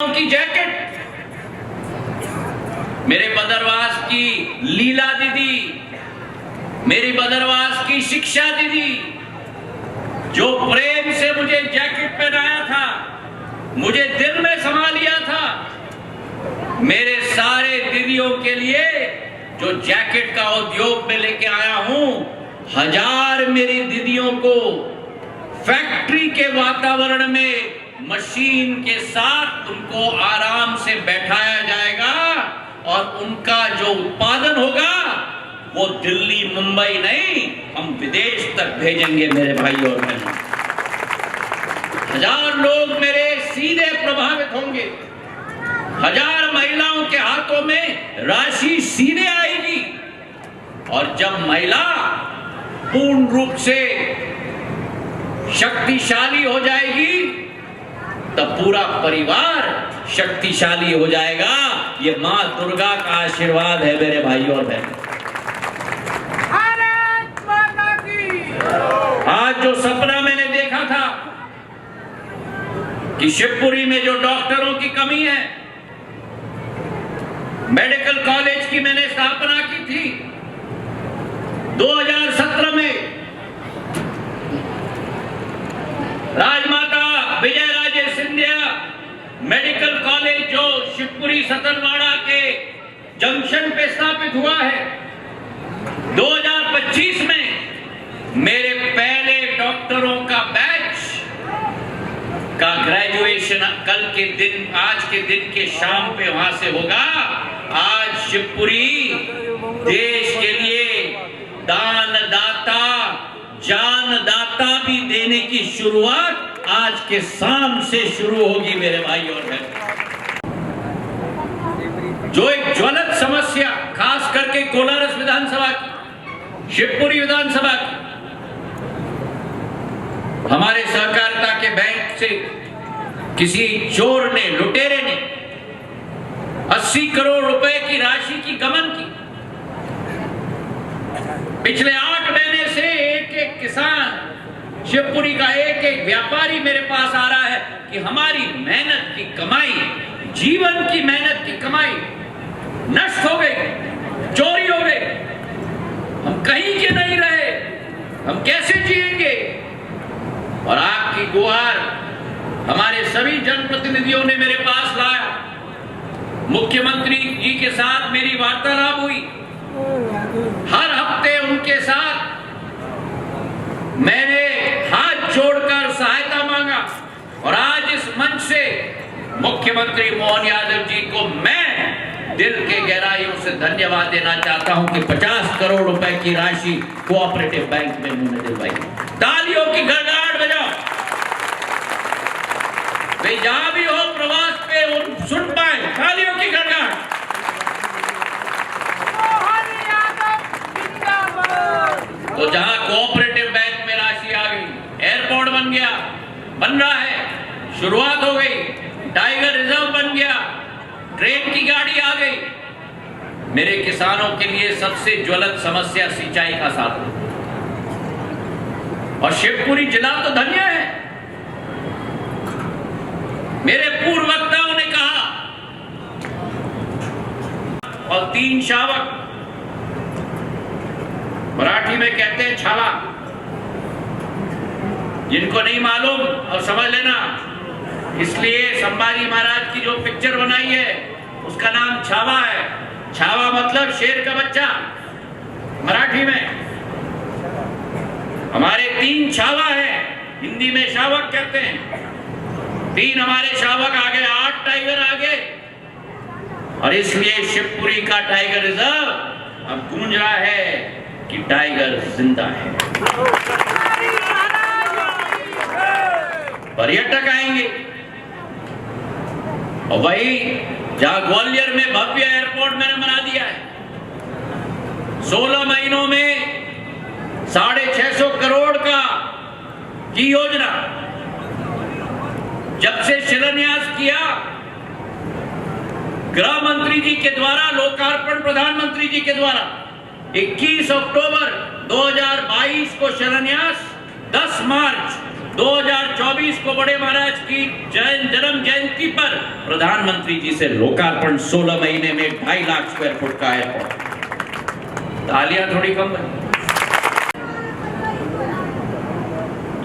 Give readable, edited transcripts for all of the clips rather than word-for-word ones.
की जैकेट, मेरे बदरवास की लीला दीदी, मेरी बदरवास की शिक्षा दीदी, जो प्रेम से मुझे जैकेट पहनाया था, मुझे दिल में समा लिया था। मेरे सारे दीदियों के लिए जो जैकेट का उद्योग में लेके आया हूं, 1000 मेरी दीदियों को फैक्ट्री के वातावरण में मशीन के साथ उनको आराम से बैठाया जाएगा और उनका जो उत्पादन होगा वो दिल्ली मुंबई नहीं, हम विदेश तक भेजेंगे मेरे भाई और बहनों। 1000 लोग मेरे सीधे प्रभावित होंगे, 1000 महिलाओं के हाथों में राशि सीधे आएगी। और जब महिला पूर्ण रूप से शक्तिशाली हो जाएगी तब पूरा परिवार शक्तिशाली हो जाएगा। ये मां दुर्गा का आशीर्वाद है मेरे भाइयों और बहनों। आज जो सपना मैंने देखा था कि शिवपुरी में जो डॉक्टरों की कमी है, मेडिकल कॉलेज की मैंने स्थापना की थी 2017 में। राजमाता विजयराजे सिंधिया मेडिकल कॉलेज जो शिवपुरी सतनवाड़ा के जंक्शन पे स्थापित हुआ है, 2025 में मेरे पहले डॉक्टरों का बैच का ग्रेजुएशन कल के दिन, आज के दिन के शाम पे वहां से होगा। आज शिवपुरी देश के लिए दानदाता, जानदाता भी देने की शुरुआत आज के शाम से शुरू होगी मेरे भाई और बहन। जो एक ज्वलंत समस्या खास करके कोलारस विधानसभा की, शिवपुरी विधानसभा की, हमारे सहकारिता के बैंक से किसी चोर ने, लुटेरे ने 80 करोड़ रुपए की राशि की गबन की। पिछले 8 महीने से एक किसान, शिवपुरी का एक व्यापारी मेरे पास आ रहा है कि हमारी मेहनत की कमाई, जीवन की मेहनत की कमाई नष्ट हो गई, चोरी हो गई, हम कहीं के नहीं रहे, हम कैसे जिएंगे। और आपकी गुहार हमारे सभी जनप्रतिनिधियों ने मेरे पास लाया। मुख्यमंत्री जी के साथ मेरी वार्तालाप हुई, हर हफ्ते उनके साथ मैंने हाथ जोड़कर सहायता मांगा। और आज इस मंच से मुख्यमंत्री मोहन यादव जी को मैं दिल के गहराइयों से धन्यवाद देना चाहता हूं कि 50 करोड़ रुपए की राशि कोऑपरेटिव बैंक में उन्होंने दिलवाई। तालियों की गड़गड़ाहट बजाओ। वे जहां भी हो प्रवास पे उन सुन पाए, तालियों की गड़गड़ाहट। तो जहां कोऑपरेटिव बैंक में राशि आ गई, एयरपोर्ट बन गया, बन रहा है, शुरुआत हो गई, टाइगर रिजर्व बन गया, ट्रेन की गाड़ी आ गई। मेरे किसानों के लिए सबसे ज्वलंत समस्या सिंचाई का साधन, और शिवपुरी जिला तो धन्य है। मेरे पूर्व वक्ताओं ने कहा, और 3 शावक, मराठी में कहते हैं छावा, जिनको नहीं मालूम और समझ लेना, इसलिए संभाजी महाराज की जो पिक्चर बनाई है उसका नाम छावा है। छावा मतलब शेर का बच्चा मराठी में। हमारे 3 छावा है, हिंदी में शावक कहते हैं। 3 हमारे शावक आ गए, 8 टाइगर आ गए, और इसलिए शिवपुरी का टाइगर रिजर्व अब गूंज रहा है कि टाइगर जिंदा है। पर्यटक आएंगे, और वही जहां ग्वालियर में भव्य एयरपोर्ट मैंने बना दिया है, 16 महीनों में 650 करोड़ की योजना जब से शिलान्यास किया, गृह मंत्री जी के द्वारा, लोकार्पण प्रधानमंत्री जी के द्वारा 21 अक्टूबर 2022 को शिलान्यास, 10 मार्च 2024 को बड़े महाराज की जन्म जयंती पर प्रधानमंत्री जी से लोकार्पण 16 महीने में 2.5 लाख स्क्वायर फुट का एयरपोर्ट। तालियां थोड़ी कम बनी।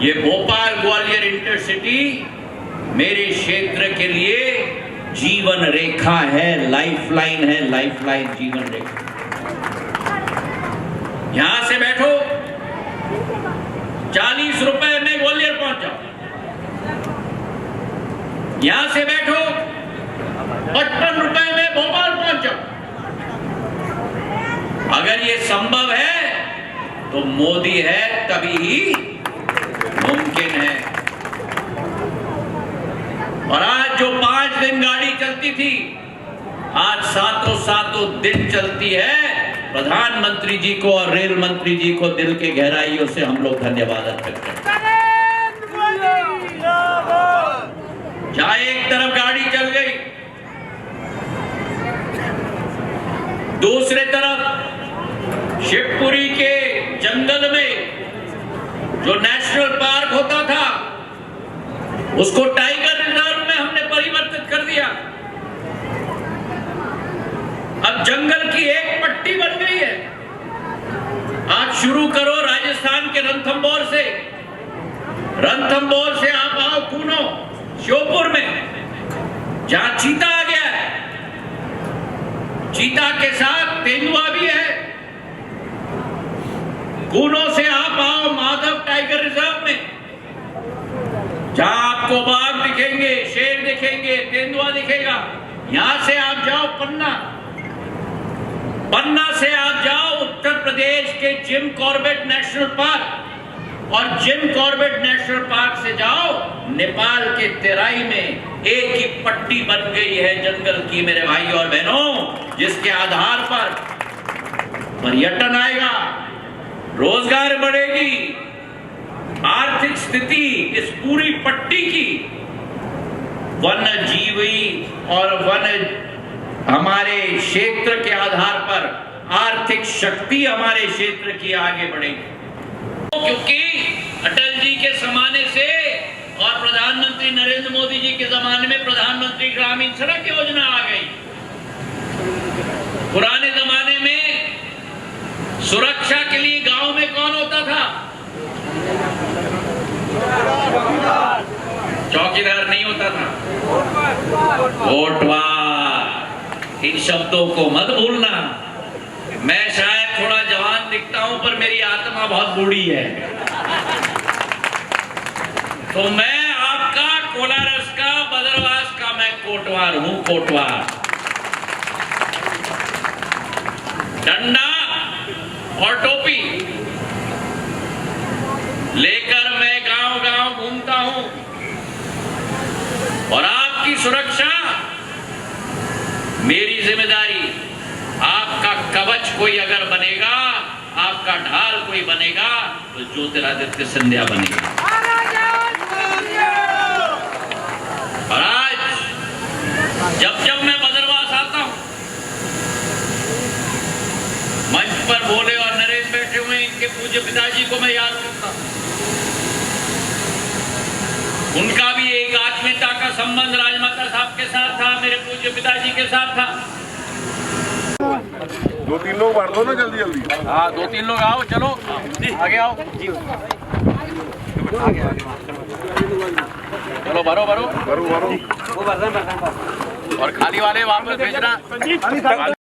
ये भोपाल ग्वालियर इंटरसिटी मेरे क्षेत्र के लिए जीवन रेखा है, लाइफलाइन है, लाइफलाइन जीवन रेखा। यहां से बैठो 40 रुपए में ग्वालियर पहुंच जाओ, यहां से बैठो 55 रुपए में भोपाल पहुंच जाओ। अगर ये संभव है तो मोदी है तभी ही मुमकिन है। और आज जो 5 दिन गाड़ी चलती थी, आज सातों दिन चलती है। प्रधानमंत्री जी को और रेल मंत्री जी को दिल के गहराइयों से हम लोग धन्यवाद अर्पित करते हैं। जहां एक तरफ गाड़ी चल गई, दूसरे तरफ शिवपुरी के जंगल में जो नेशनल पार्क होता था उसको टाइगर रिजर्व में हमने परिवर्तित कर दिया। अब जंगल की एक पट्टी बन गई है। आज शुरू करो राजस्थान के रणथंभौर से, रणथंभौर से आप आओ कूनो श्योपुर में, जहां चीता आ गया है, चीता के साथ तेंदुआ भी है। कूनो से आप आओ माधव टाइगर रिजर्व में, जहां आपको बाघ दिखेंगे, शेर दिखेंगे, तेंदुआ दिखेगा। यहां से आप जाओ पन्ना से आप जाओ उत्तर प्रदेश के जिम कॉर्बेट नेशनल पार्क, और जिम कॉर्बेट नेशनल पार्क से जाओ नेपाल के तेराई में एक ही पट्टी बन गई है जंगल की मेरे भाई और बहनों, जिसके आधार पर पर्यटन आएगा, रोजगार बढ़ेगी, आर्थिक स्थिति इस पूरी पट्टी की वन्य जीवी और वन्य हमारे क्षेत्र के आधार पर आर्थिक शक्ति हमारे क्षेत्र की आगे बढ़ेगी। क्योंकि अटल जी के जमाने से और प्रधानमंत्री नरेंद्र मोदी जी के जमाने में प्रधानमंत्री ग्रामीण सड़क योजना आ गई। पुराने जमाने में सुरक्षा के लिए गांव में कौन होता था? चौकीदार नहीं होता था, कोटवार। इन शब्दों को मत भूलना। मैं शायद थोड़ा जवान दिखता हूं पर मेरी आत्मा बहुत बूढ़ी है। तो मैं आपका कोलारस का, बदरवास का मैं कोटवार हूं, कोटवार। डंडा और टोपी लेकर मैं गांव-गांव घूमता हूं, और आपकी सुरक्षा मेरी जिम्मेदारी। आपका कवच कोई अगर बनेगा, आपका ढाल कोई बनेगा, तो ज्योतिरादित्य सिंधिया बनेगा। और आज जब मैं बदरवास आता हूं, मंच पर बोले और नरेश बैठे हुए, इनके पूज्य पिताजी को मैं याद करता हूं। उनका भी एक आत्मीयता का संबंध राजमाता साहब के साथ था, मेरे पूज्य पिताजी के साथ था। 2-3 लोग भर दो ना जल्दी जल्दी। हाँ, 2-3 लोग आओ, चलो आगे आओ। चलो भरो भरो भरो भरो। और खाली वाले वापस भेजना।